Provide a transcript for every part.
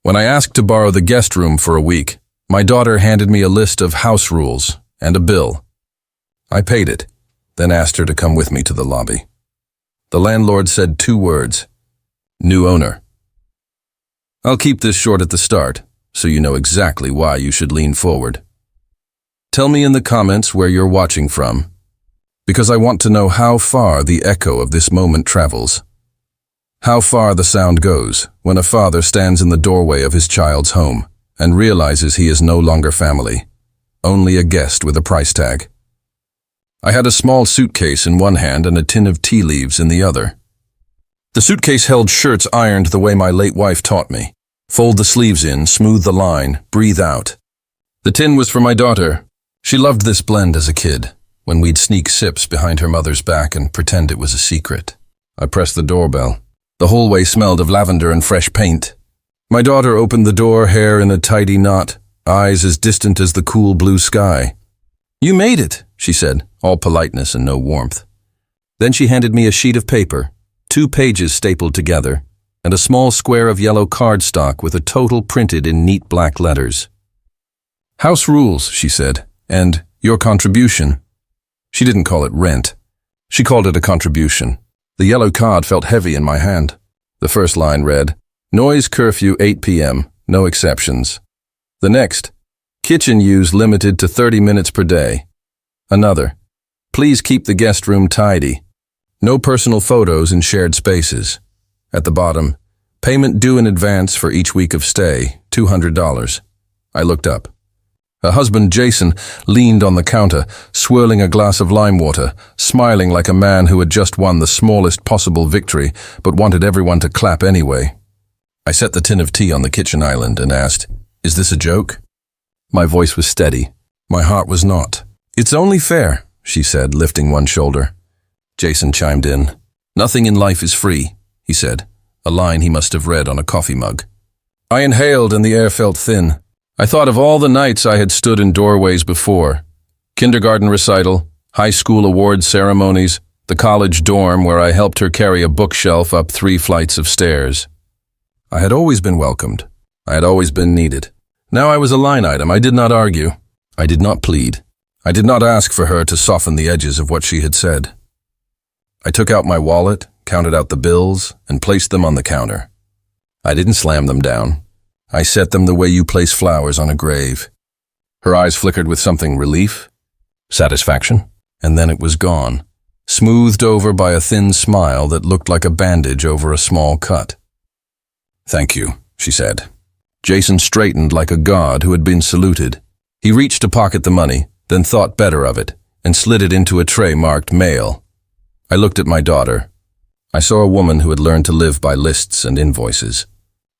When I asked to borrow the guest room for a week, my daughter handed me a list of house rules and a bill. I paid it, then asked her to come with me to the lobby. The landlord said 2 words: new owner. I'll keep this short at the start, so you know exactly why you should lean forward. Tell me in the comments where you're watching from, because I want to know how far the echo of this moment travels. How far the sound goes when a father stands in the doorway of his child's home and realizes he is no longer family, only a guest with a price tag. I had a small suitcase in one hand and a tin of tea leaves in the other. The suitcase held shirts ironed the way my late wife taught me. Fold the sleeves in, smooth the line, breathe out. The tin was for my daughter. She loved this blend as a kid, when we'd sneak sips behind her mother's back and pretend it was a secret. I pressed the doorbell. The hallway smelled of lavender and fresh paint. My daughter opened the door, hair in a tidy knot, eyes as distant as the cool blue sky. "You made it," she said, all politeness and no warmth. Then she handed me a sheet of paper, 2 pages stapled together, and a small square of yellow cardstock with a total printed in neat black letters. "House rules," she said, and "your contribution." She didn't call it rent. She called it a contribution. The yellow card felt heavy in my hand. The first line read, "Noise curfew 8 p.m., no exceptions." The next, "Kitchen use limited to 30 minutes per day." Another, "Please keep the guest room tidy. No personal photos in shared spaces." At the bottom, "Payment due in advance for each week of stay, $200. I looked up. Her husband, Jason, leaned on the counter, swirling a glass of lime water, smiling like a man who had just won the smallest possible victory, but wanted everyone to clap anyway. I set the tin of tea on the kitchen island and asked, "Is this a joke?" My voice was steady. My heart was not. "It's only fair," she said, lifting one shoulder. Jason chimed in. "Nothing in life is free," he said, a line he must have read on a coffee mug. I inhaled and the air felt thin. I thought of all the nights I had stood in doorways before. Kindergarten recital, high school award ceremonies, the college dorm where I helped her carry a bookshelf up 3 flights of stairs. I had always been welcomed. I had always been needed. Now I was a line item. I did not argue. I did not plead. I did not ask for her to soften the edges of what she had said. I took out my wallet, counted out the bills, and placed them on the counter. I didn't slam them down. I set them the way you place flowers on a grave. Her eyes flickered with something: relief, satisfaction, and then it was gone, smoothed over by a thin smile that looked like a bandage over a small cut. "Thank you," she said. Jason straightened like a god who had been saluted. He reached to pocket the money, then thought better of it, and slid it into a tray marked mail. I looked at my daughter. I saw a woman who had learned to live by lists and invoices.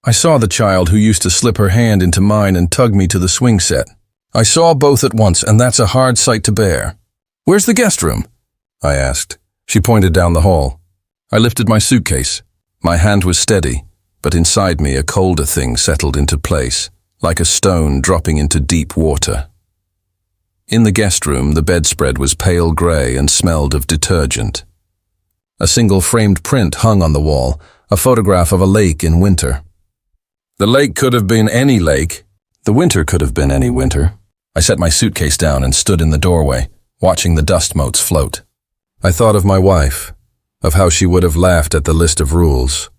I saw the child who used to slip her hand into mine and tug me to the swing set. I saw both at once, and that's a hard sight to bear. "Where's the guest room?" I asked. She pointed down the hall. I lifted my suitcase. My hand was steady, but inside me a colder thing settled into place, like a stone dropping into deep water. In the guest room, the bedspread was pale gray and smelled of detergent. A single framed print hung on the wall, a photograph of a lake in winter. The lake could have been any lake. The winter could have been any winter. I set my suitcase down and stood in the doorway, watching the dust motes float. I thought of my wife, of how she would have laughed at the list of rules.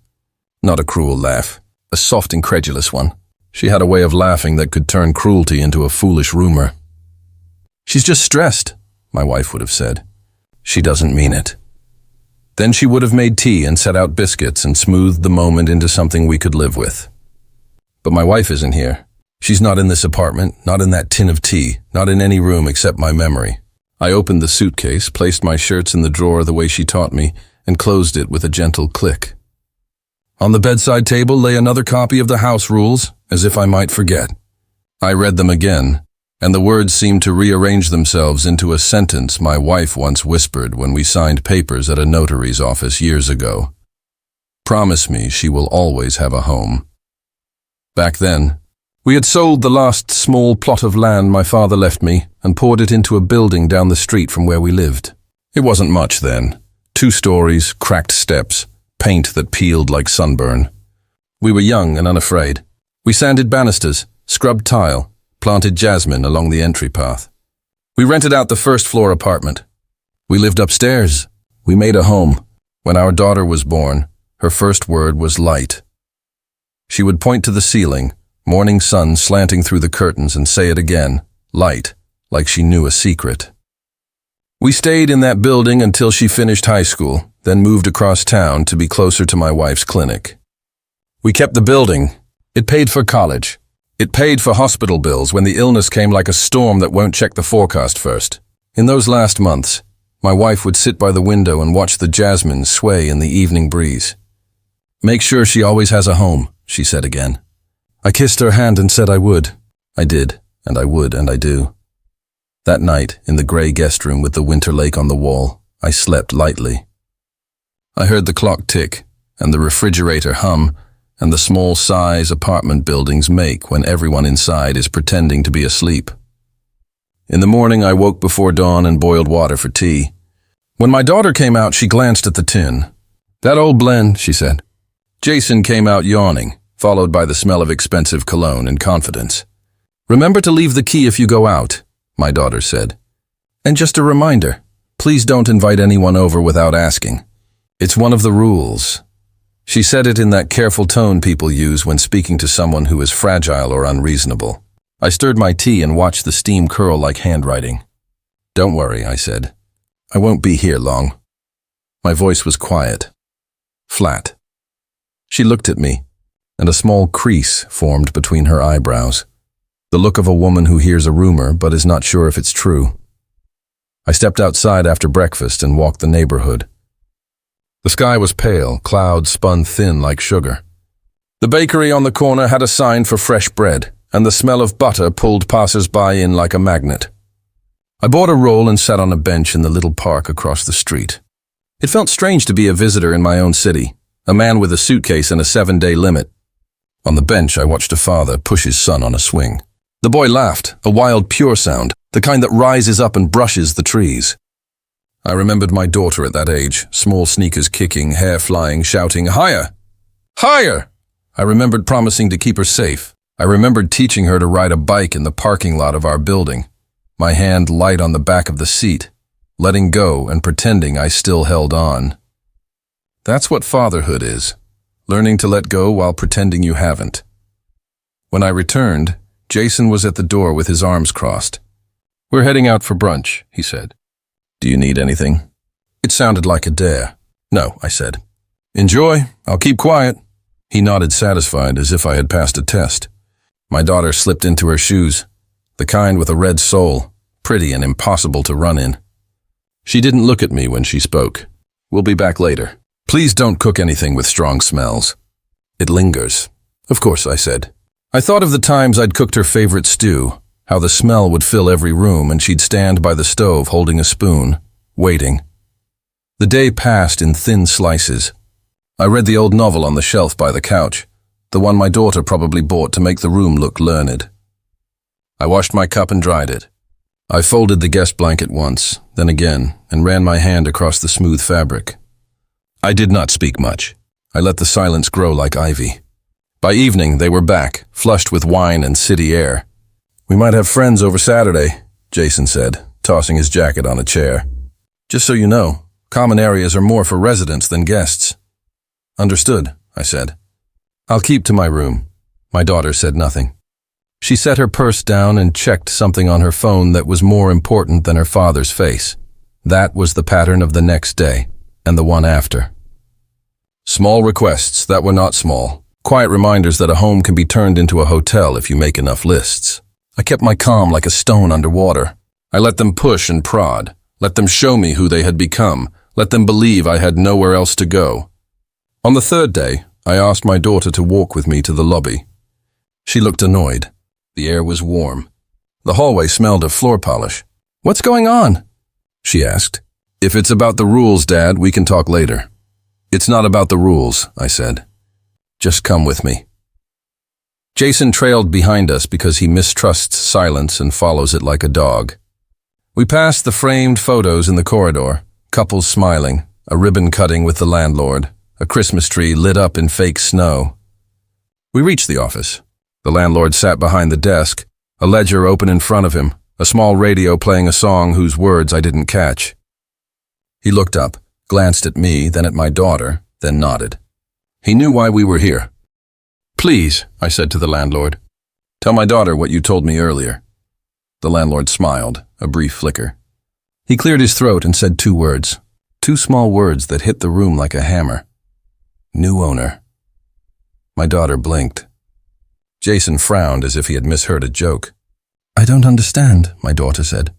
Not a cruel laugh, a soft, incredulous one. She had a way of laughing that could turn cruelty into a foolish rumor. "She's just stressed," my wife would have said. "She doesn't mean it." Then she would have made tea and set out biscuits and smoothed the moment into something we could live with. But my wife isn't here. She's not in this apartment, not in that tin of tea, not in any room except my memory. I opened the suitcase, placed my shirts in the drawer the way she taught me, and closed it with a gentle click. On the bedside table lay another copy of the house rules, as if I might forget. I read them again, and the words seemed to rearrange themselves into a sentence my wife once whispered when we signed papers at a notary's office years ago. "Promise me she will always have a home." Back then, we had sold the last small plot of land my father left me and poured it into a building down the street from where we lived. It wasn't much then. 2 stories, cracked steps, paint that peeled like sunburn. We were young and unafraid. We sanded banisters, scrubbed tile, planted jasmine along the entry path. We rented out the first-floor apartment. We lived upstairs. We made a home. When our daughter was born, her first word was light. She would point to the ceiling, morning sun slanting through the curtains, and say it again, light, like she knew a secret. We stayed in that building until she finished high school, then moved across town to be closer to my wife's clinic. We kept the building. It paid for college. It paid for hospital bills when the illness came like a storm that won't check the forecast first. In those last months, my wife would sit by the window and watch the jasmine sway in the evening breeze. "Make sure she always has a home," she said again. I kissed her hand and said I would. I did, and I would, and I do. That night, in the gray guest room with the winter lake on the wall, I slept lightly. I heard the clock tick, and the refrigerator hum, and the small size apartment buildings make when everyone inside is pretending to be asleep. In the morning, I woke before dawn and boiled water for tea. When my daughter came out, she glanced at the tin. "That old blend," she said. Jason came out yawning, followed by the smell of expensive cologne and confidence. "Remember to leave the key if you go out," my daughter said. "And just a reminder, please don't invite anyone over without asking. It's one of the rules." She said it in that careful tone people use when speaking to someone who is fragile or unreasonable. I stirred my tea and watched the steam curl like handwriting. "Don't worry," I said. "I won't be here long." My voice was quiet, flat. She looked at me, and a small crease formed between her eyebrows, the look of a woman who hears a rumor but is not sure if it's true. I stepped outside after breakfast and walked the neighborhood. The sky was pale, clouds spun thin like sugar. The bakery on the corner had a sign for fresh bread, and the smell of butter pulled passers-by in like a magnet. I bought a roll and sat on a bench in the little park across the street. It felt strange to be a visitor in my own city, a man with a suitcase and a 7-day limit. On the bench, I watched a father push his son on a swing. The boy laughed, a wild, pure sound, the kind that rises up and brushes the trees. I remembered my daughter at that age, small sneakers kicking, hair flying, shouting, "Higher! Higher!" I remembered promising to keep her safe. I remembered teaching her to ride a bike in the parking lot of our building, my hand light on the back of the seat, letting go and pretending I still held on. That's what fatherhood is, learning to let go while pretending you haven't. When I returned, Jason was at the door with his arms crossed. "We're heading out for brunch," he said. "Do you need anything?" It sounded like a dare. "No," I said. "Enjoy. I'll keep quiet." He nodded satisfied, as if I had passed a test. My daughter slipped into her shoes, the kind with a red sole, pretty and impossible to run in. She didn't look at me when she spoke. "We'll be back later. Please don't cook anything with strong smells. It lingers." "Of course," I said. I thought of the times I'd cooked her favorite stew, how the smell would fill every room and she'd stand by the stove holding a spoon, waiting. The day passed in thin slices. I read the old novel on the shelf by the couch, the one my daughter probably bought to make the room look learned. I washed my cup and dried it. I folded the guest blanket once, then again, and ran my hand across the smooth fabric. I did not speak much. I let the silence grow like ivy. By evening, they were back, flushed with wine and city air. "We might have friends over Saturday," Jason said, tossing his jacket on a chair. "Just so you know, common areas are more for residents than guests." "Understood," I said. "I'll keep to my room." My daughter said nothing. She set her purse down and checked something on her phone that was more important than her father's face. That was the pattern of the next day, and the one after. Small requests that were not small. Quiet reminders that a home can be turned into a hotel if you make enough lists. I kept my calm like a stone underwater. I let them push and prod, let them show me who they had become, let them believe I had nowhere else to go. On the third day, I asked my daughter to walk with me to the lobby. She looked annoyed. The air was warm. The hallway smelled of floor polish. "What's going on?" she asked. "If it's about the rules, Dad, we can talk later." "It's not about the rules," I said. "Just come with me." Jason trailed behind us because he mistrusts silence and follows it like a dog. We passed the framed photos in the corridor, couples smiling, a ribbon cutting with the landlord, a Christmas tree lit up in fake snow. We reached the office. The landlord sat behind the desk, a ledger open in front of him, a small radio playing a song whose words I didn't catch. He looked up, glanced at me, then at my daughter, then nodded. He knew why we were here. "Please," I said to the landlord, "tell my daughter what you told me earlier." The landlord smiled, a brief flicker. He cleared his throat and said 2 words, 2 small words that hit the room like a hammer. "New owner." My daughter blinked. Jason frowned as if he had misheard a joke. "I don't understand," my daughter said.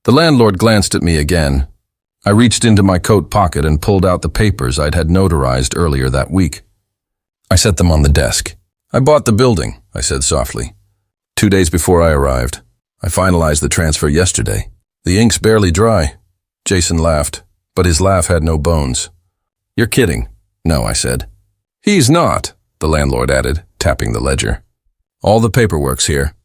The landlord glanced at me again. I reached into my coat pocket and pulled out the papers I'd had notarized earlier that week. I set them on the desk. "I bought the building," I said softly. 2 days before I arrived. I finalized the transfer yesterday. The ink's barely dry." Jason laughed, but his laugh had no bones. "You're kidding." "No," I said. "He's not," the landlord added, tapping the ledger. "All the paperwork's here.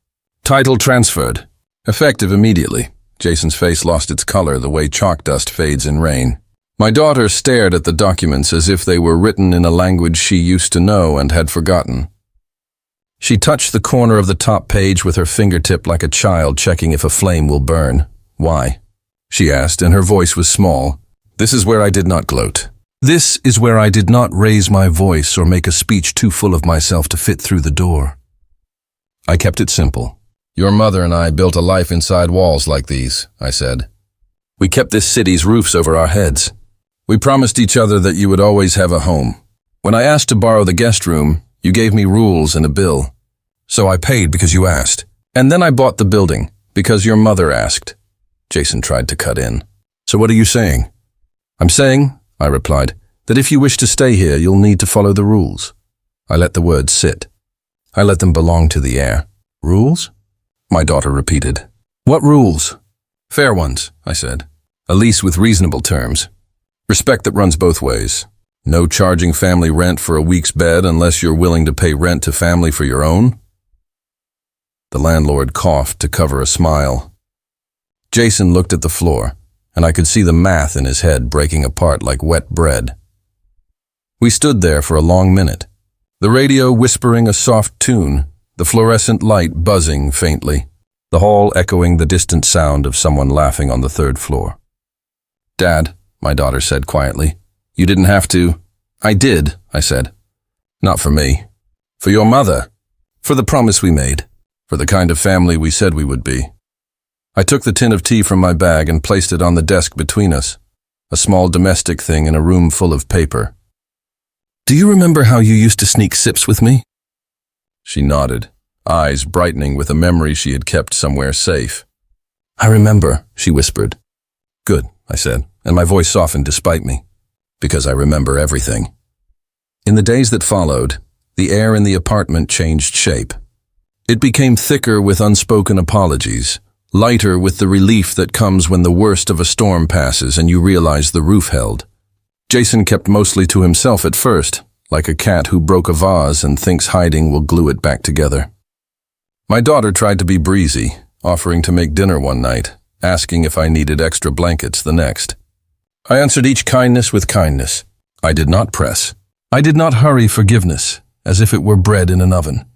Title transferred. Effective immediately." Jason's face lost its color the way chalk dust fades in rain. My daughter stared at the documents as if they were written in a language she used to know and had forgotten. She touched the corner of the top page with her fingertip like a child checking if a flame will burn. "Why?" she asked, and her voice was small. "This is where I did not gloat. This is where I did not raise my voice or make a speech too full of myself to fit through the door. I kept it simple. Your mother and I built a life inside walls like these," I said. "We kept this city's roofs over our heads. We promised each other that you would always have a home. When I asked to borrow the guest room, you gave me rules and a bill. So I paid because you asked. And then I bought the building because your mother asked." Jason tried to cut in. "So what are you saying?" "I'm saying," I replied, "that if you wish to stay here, you'll need to follow the rules." I let the words sit. I let them belong to the air. "Rules?" my daughter repeated. "What rules?" "Fair ones," I said. "A lease with reasonable terms. Respect that runs both ways. No charging family rent for a week's bed unless you're willing to pay rent to family for your own." The landlord coughed to cover a smile. Jason looked at the floor, and I could see the math in his head breaking apart like wet bread. We stood there for a long minute, the radio whispering a soft tune, the fluorescent light buzzing faintly, the hall echoing the distant sound of someone laughing on the 3rd floor. "Dad," my daughter said quietly, "you didn't have to." "I did," I said. "Not for me. For your mother. For the promise we made. For the kind of family we said we would be." I took the tin of tea from my bag and placed it on the desk between us, a small domestic thing in a room full of paper. "Do you remember how you used to sneak sips with me?" She nodded, eyes brightening with a memory she had kept somewhere safe. "I remember," she whispered. "Good," I said, and my voice softened despite me, because I remember everything. In the days that followed, the air in the apartment changed shape. It became thicker with unspoken apologies, lighter with the relief that comes when the worst of a storm passes and you realize the roof held. Jason kept mostly to himself at first, like a cat who broke a vase and thinks hiding will glue it back together. My daughter tried to be breezy, offering to make dinner one night, asking if I needed extra blankets the next. I answered each kindness with kindness. I did not press. I did not hurry forgiveness, as if it were bread in an oven.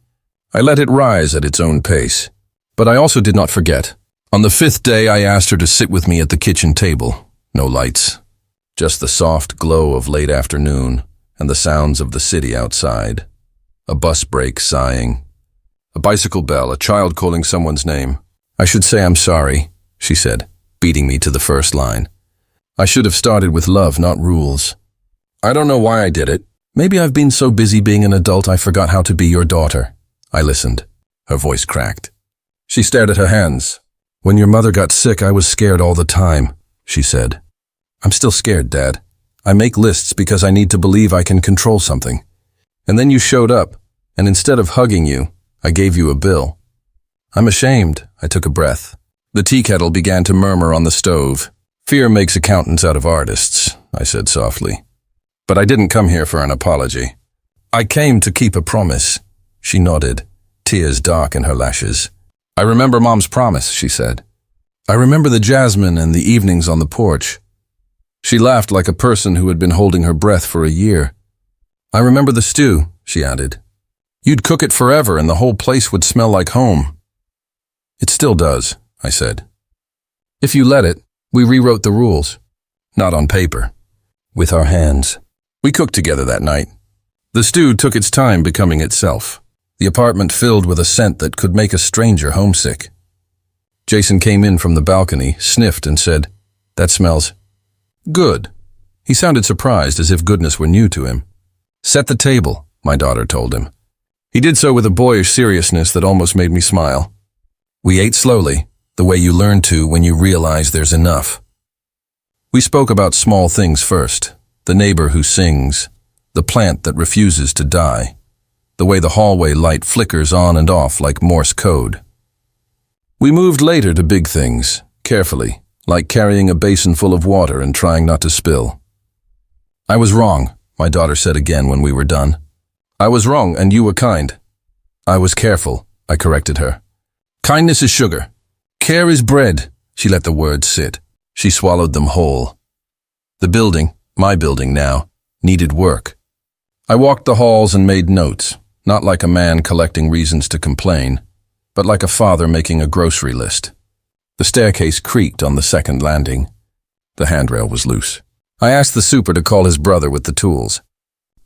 I let it rise at its own pace. But I also did not forget. On the 5th day, I asked her to sit with me at the kitchen table. No lights. Just the soft glow of late afternoon and the sounds of the city outside. A bus brake sighing. A bicycle bell, a child calling someone's name. "I should say I'm sorry," she said, beating me to the first line. "I should have started with love, not rules. I don't know why I did it. Maybe I've been so busy being an adult I forgot how to be your daughter." I listened. Her voice cracked. She stared at her hands. "When your mother got sick, I was scared all the time," she said. "I'm still scared, Dad. I make lists because I need to believe I can control something. And then you showed up, and instead of hugging you, I gave you a bill. I'm ashamed." I took a breath. The tea kettle began to murmur on the stove. "Fear makes accountants out of artists," I said softly. "But I didn't come here for an apology. I came to keep a promise." She nodded, tears dark in her lashes. "I remember Mom's promise," she said. "I remember the jasmine and the evenings on the porch." She laughed like a person who had been holding her breath for a year. "I remember the stew," she added. You'd cook it forever and the whole place would smell like home. It still does, I said. If you let it, we rewrote the rules. Not on paper. With our hands. We cooked together that night. The stew took its time becoming itself. The apartment filled with a scent that could make a stranger homesick. Jason came in from the balcony, sniffed and said, "That smells good." He sounded surprised, as if goodness were new to him. "Set the table," my daughter told him. He did so with a boyish seriousness that almost made me smile. We ate slowly, the way you learn to when you realize there's enough. We spoke about small things first, the neighbor who sings, the plant that refuses to die, the way the hallway light flickers on and off like Morse code. We moved later to big things, carefully, like carrying a basin full of water and trying not to spill. "I was wrong," my daughter said again when we were done. "I was wrong and you were kind." "I was careful," I corrected her. "Kindness is sugar. Care is bread." She let the words sit. She swallowed them whole. The building, my building now, needed work. I walked the halls and made notes, not like a man collecting reasons to complain, but like a father making a grocery list. The staircase creaked on the second landing. The handrail was loose. I asked the super to call his brother with the tools.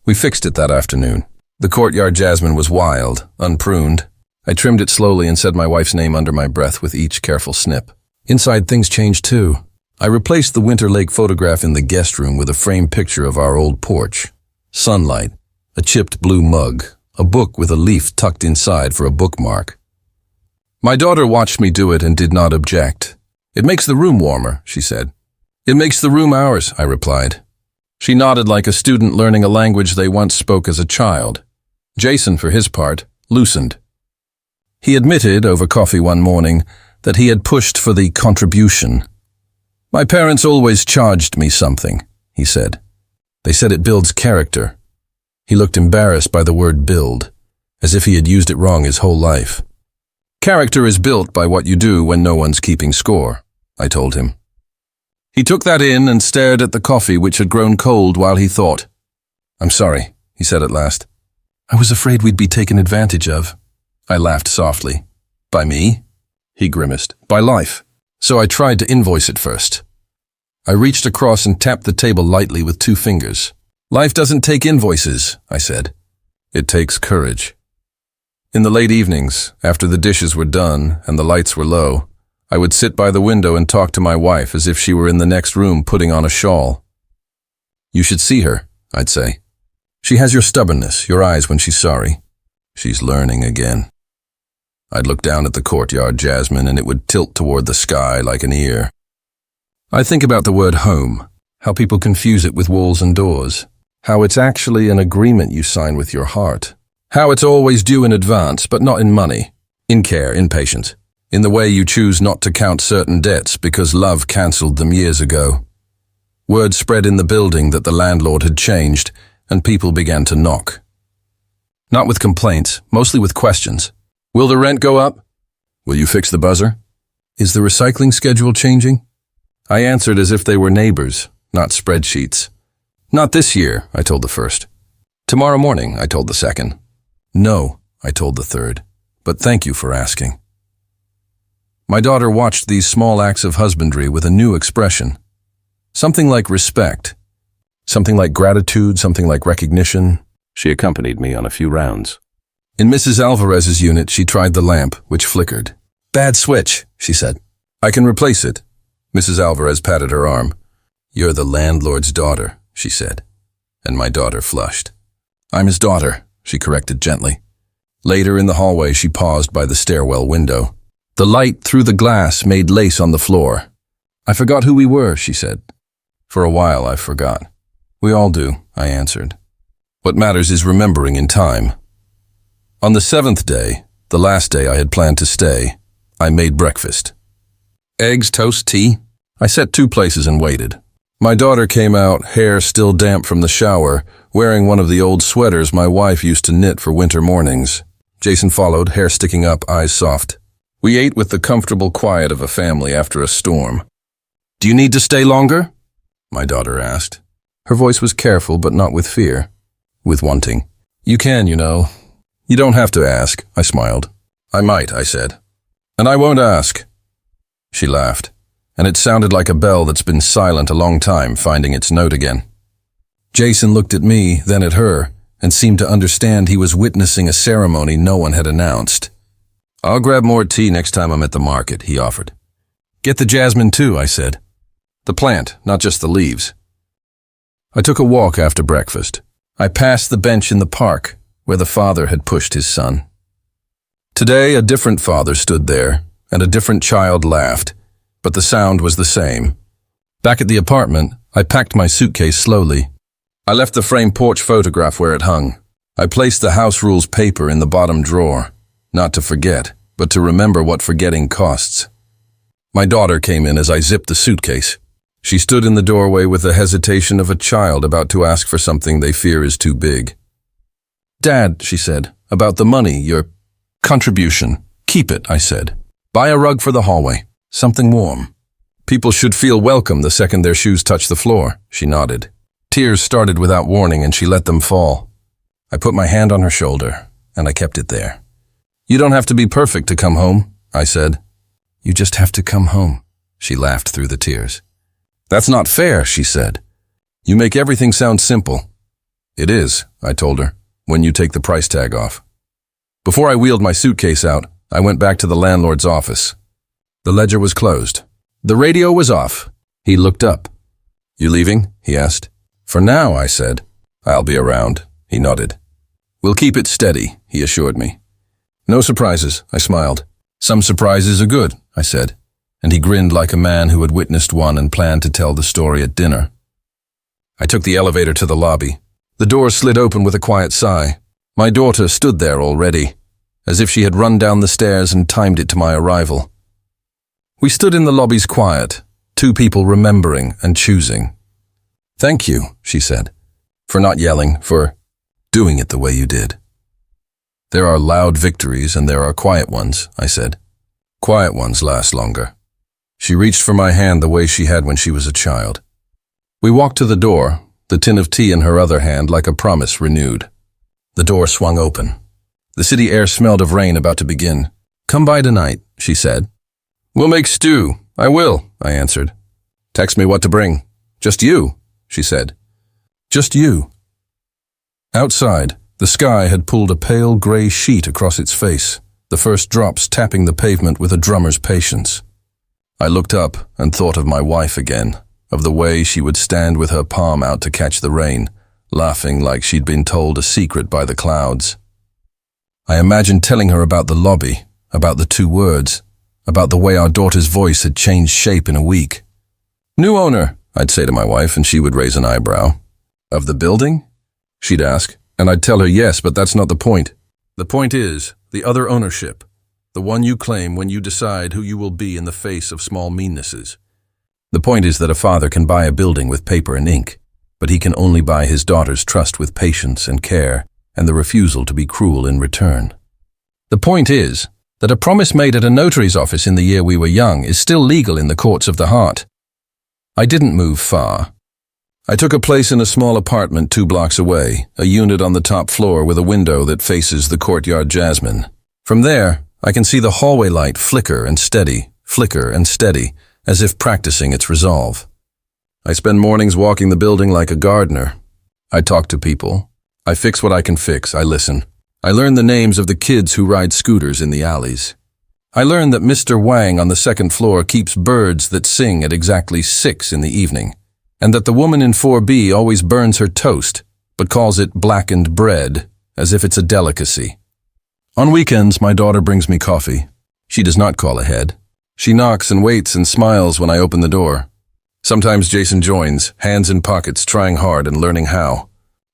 We fixed it that afternoon. The courtyard jasmine was wild, unpruned. I trimmed it slowly and said my wife's name under my breath with each careful snip. Inside things changed too. I replaced the Winter Lake photograph in the guest room with a framed picture of our old porch. Sunlight, a chipped blue mug, a book with a leaf tucked inside for a bookmark. My daughter watched me do it and did not object. "It makes the room warmer," she said. "It makes the room ours," I replied. She nodded like a student learning a language they once spoke as a child. Jason, for his part, loosened. He admitted over coffee one morning that he had pushed for the contribution. "My parents always charged me something," he said. "They said it builds character." He looked embarrassed by the word build, as if he had used it wrong his whole life. "Character is built by what you do when no one's keeping score," I told him. He took that in and stared at the coffee, which had grown cold while he thought. "I'm sorry," he said at last. "I was afraid we'd be taken advantage of." I laughed softly. "By me?" He grimaced. "By life." So I tried to invoice it first. I reached across and tapped the table lightly with 2 fingers. "Life doesn't take invoices," I said. "It takes courage." In the late evenings, after the dishes were done and the lights were low, I would sit by the window and talk to my wife as if she were in the next room putting on a shawl. "You should see her," I'd say. "She has your stubbornness, your eyes when she's sorry. She's learning again." I'd look down at the courtyard jasmine and it would tilt toward the sky like an ear. I think about the word home, how people confuse it with walls and doors, how it's actually an agreement you sign with your heart, how it's always due in advance but not in money, in care, in patience, in the way you choose not to count certain debts because love cancelled them years ago. Word spread in the building that the landlord had changed and people began to knock. Not with complaints, mostly with questions. "Will the rent go up? Will you fix the buzzer? Is the recycling schedule changing?" I answered as if they were neighbors, not spreadsheets. "Not this year," I told the first. "Tomorrow morning," I told the second. "No," I told the third, "but thank you for asking." My daughter watched these small acts of husbandry with a new expression. Something like respect. Something like gratitude, something like recognition. She accompanied me on a few rounds. In Mrs. Alvarez's unit, she tried the lamp, which flickered. "Bad switch," she said. "I can replace it." Mrs. Alvarez patted her arm. "You're the landlord's daughter," she said, and my daughter flushed. "I'm his daughter," she corrected gently. Later in the hallway, she paused by the stairwell window. The light through the glass made lace on the floor. "I forgot who we were," she said. For a while, I forgot. "We all do," I answered. "What matters is remembering in time." On the 7th day, the last day I had planned to stay, I made breakfast. Eggs, toast, tea. I set 2 places and waited. My daughter came out, hair still damp from the shower, wearing one of the old sweaters my wife used to knit for winter mornings. Jason followed, hair sticking up, eyes soft. We ate with the comfortable quiet of a family after a storm. "Do you need to stay longer?" my daughter asked. Her voice was careful, but not with fear, with wanting. "You can, you know. You don't have to ask, I smiled. I might, I said. And I won't ask. She laughed, and it sounded like a bell that's been silent a long time finding its note again. Jason looked at me, then at her, and seemed to understand he was witnessing a ceremony no one had announced. I'll grab more tea next time I'm at the market, he offered. Get the jasmine too, I said. The plant, not just the leaves. I took a walk after breakfast. I passed the bench in the park where the father had pushed his son. Today, a different father stood there, and a different child laughed, but the sound was the same. Back at the apartment, I packed my suitcase slowly. I left the framed porch photograph where it hung. I placed the house rules paper in the bottom drawer, not to forget, but to remember what forgetting costs. My daughter came in as I zipped the suitcase. She stood in the doorway with the hesitation of a child about to ask for something they fear is too big. Dad, she said, about the money, your contribution. Keep it, I said. Buy a rug for the hallway, something warm. People should feel welcome the second their shoes touch the floor, she nodded. Tears started without warning and she let them fall. I put my hand on her shoulder and I kept it there. You don't have to be perfect to come home, I said. You just have to come home, she laughed through the tears. That's not fair, she said. You make everything sound simple. It is, I told her, when you take the price tag off. Before I wheeled my suitcase out, I went back to the landlord's office. The ledger was closed. The radio was off. He looked up. You leaving? He asked. For now, I said. I'll be around, he nodded. We'll keep it steady, he assured me. No surprises, I smiled. Some surprises are good, I said, and he grinned like a man who had witnessed one and planned to tell the story at dinner. I took the elevator to the lobby. The door slid open with a quiet sigh. My daughter stood there already, as if she had run down the stairs and timed it to my arrival. We stood in the lobby's quiet, two people remembering and choosing. Thank you, she said, for not yelling, for doing it the way you did. There are loud victories and there are quiet ones, I said. Quiet ones last longer. She reached for my hand the way she had when she was a child. We walked to the door, the tin of tea in her other hand like a promise renewed. The door swung open. The city air smelled of rain about to begin. Come by tonight, she said. We'll make stew. I will, I answered. Text me what to bring. Just you, she said. Just you. Outside, the sky had pulled a pale gray sheet across its face, the first drops tapping the pavement with a drummer's patience. I looked up and thought of my wife again, of the way she would stand with her palm out to catch the rain, laughing like she'd been told a secret by the clouds. I imagined telling her about the lobby, about the two words, about the way our daughter's voice had changed shape in a week. New owner, I'd say to my wife, and she would raise an eyebrow. Of the building? She'd ask, and I'd tell her yes, but that's not the point. The point is, the other ownership, the one you claim when you decide who you will be in the face of small meannesses. The point is that a father can buy a building with paper and ink, but he can only buy his daughter's trust with patience and care, and the refusal to be cruel in return. The point is that a promise made at a notary's office in the year we were young is still legal in the courts of the heart. I didn't move far. I took a place in a small apartment 2 blocks away, a unit on the top floor with a window that faces the courtyard jasmine. From there, I can see the hallway light flicker and steady, as if practicing its resolve. I spend mornings walking the building like a gardener. I talk to people. I fix what I can fix. I listen. I learn the names of the kids who ride scooters in the alleys. I learn that Mr. Wang on the 2nd floor keeps birds that sing at exactly 6 in the evening, and that the woman in 4B always burns her toast, but calls it blackened bread, as if it's a delicacy. On weekends, my daughter brings me coffee. She does not call ahead. She knocks and waits and smiles when I open the door. Sometimes Jason joins, hands in pockets, trying hard and learning how.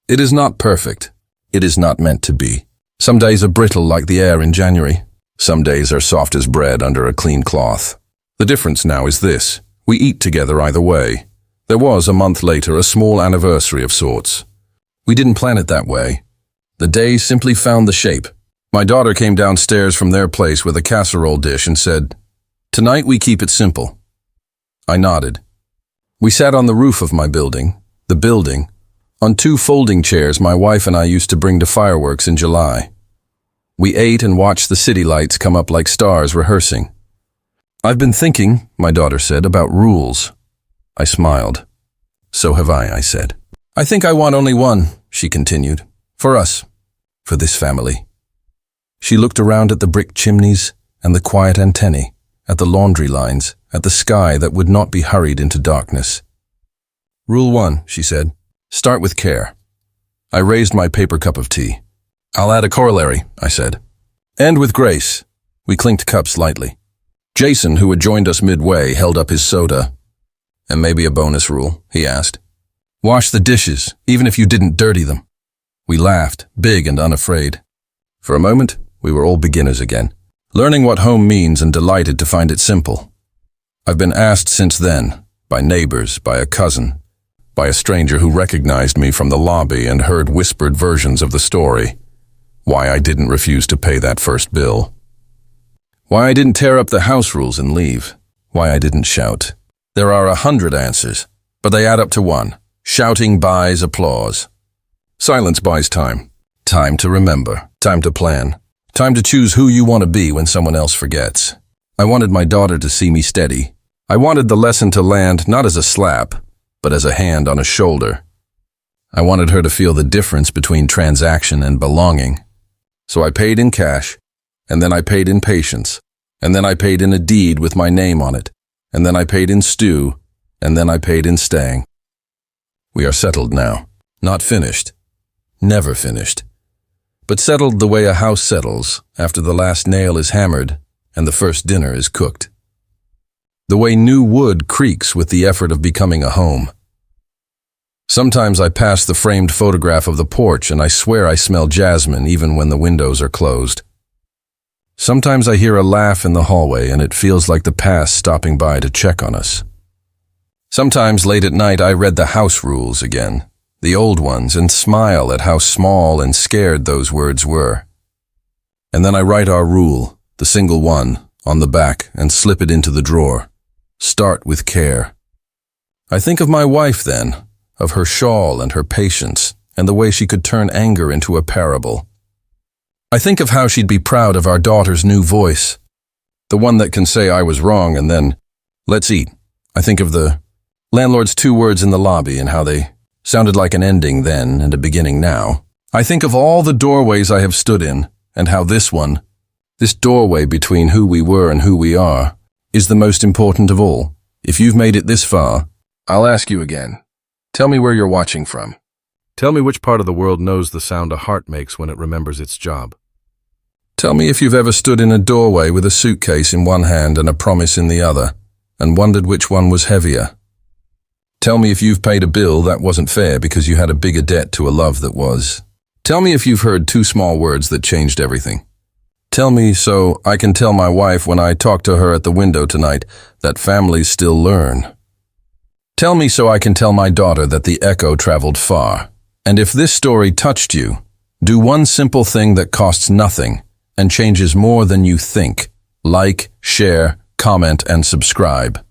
It is not perfect. It is not meant to be. Some days are brittle like the air in January. Some days are soft as bread under a clean cloth. The difference now is this. We eat together either way. There was, a month later, a small anniversary of sorts. We didn't plan it that way. The day simply found the shape. My daughter came downstairs from their place with a casserole dish and said, "Tonight we keep it simple." I nodded. We sat on the roof of my building, the building, on 2 folding chairs my wife and I used to bring to fireworks in July. We ate and watched the city lights come up like stars rehearsing. "I've been thinking," my daughter said, "about rules." I smiled. "So have I said. "I think I want only one," she continued. "For us. For this family." She looked around at the brick chimneys and the quiet antennae, at the laundry lines, at the sky that would not be hurried into darkness. "Rule 1, she said. "Start with care." I raised my paper cup of tea. "I'll add a corollary," I said. "End with grace." We clinked cups lightly. Jason, who had joined us midway, held up his soda. "And maybe a bonus rule?" he asked. "Wash the dishes, even if you didn't dirty them." We laughed, big and unafraid. For a moment, we were all beginners again, learning what home means and delighted to find it simple. I've been asked since then, by neighbors, by a cousin, by a stranger who recognized me from the lobby and heard whispered versions of the story, why I didn't refuse to pay that first bill. Why I didn't tear up the house rules and leave. Why I didn't shout. There are 100 answers, but they add up to one. Shouting buys applause. Silence buys time. Time to remember. Time to plan. Time to choose who you want to be when someone else forgets. I wanted my daughter to see me steady. I wanted the lesson to land not as a slap, but as a hand on a shoulder. I wanted her to feel the difference between transaction and belonging. So I paid in cash, and then I paid in patience, and then I paid in a deed with my name on it, and then I paid in stew, and then I paid in staying. We are settled now. Not finished. Never finished. But settled the way a house settles after the last nail is hammered and the first dinner is cooked. The way new wood creaks with the effort of becoming a home. Sometimes I pass the framed photograph of the porch and I swear I smell jasmine even when the windows are closed. Sometimes I hear a laugh in the hallway and it feels like the past stopping by to check on us. Sometimes late at night I read the house rules again, the old ones, and smile at how small and scared those words were. And then I write our rule, the single one, on the back and slip it into the drawer. Start with care. I think of my wife then, of her shawl and her patience, and the way she could turn anger into a parable. I think of how she'd be proud of our daughter's new voice, the one that can say I was wrong and then, let's eat. I think of the landlord's 2 words in the lobby and how they sounded like an ending then and a beginning now. I think of all the doorways I have stood in and how this one, this doorway between who we were and who we are, is the most important of all. If you've made it this far, I'll ask you again. Tell me where you're watching from. Tell me which part of the world knows the sound a heart makes when it remembers its job. Tell me if you've ever stood in a doorway with a suitcase in one hand and a promise in the other, and wondered which one was heavier. Tell me if you've paid a bill that wasn't fair because you had a bigger debt to a love that was. Tell me if you've heard 2 small words that changed everything. Tell me so I can tell my wife when I talk to her at the window tonight that families still learn. Tell me so I can tell my daughter that the echo traveled far. And if this story touched you, do one simple thing that costs nothing and changes more than you think. Like, share, comment, and subscribe.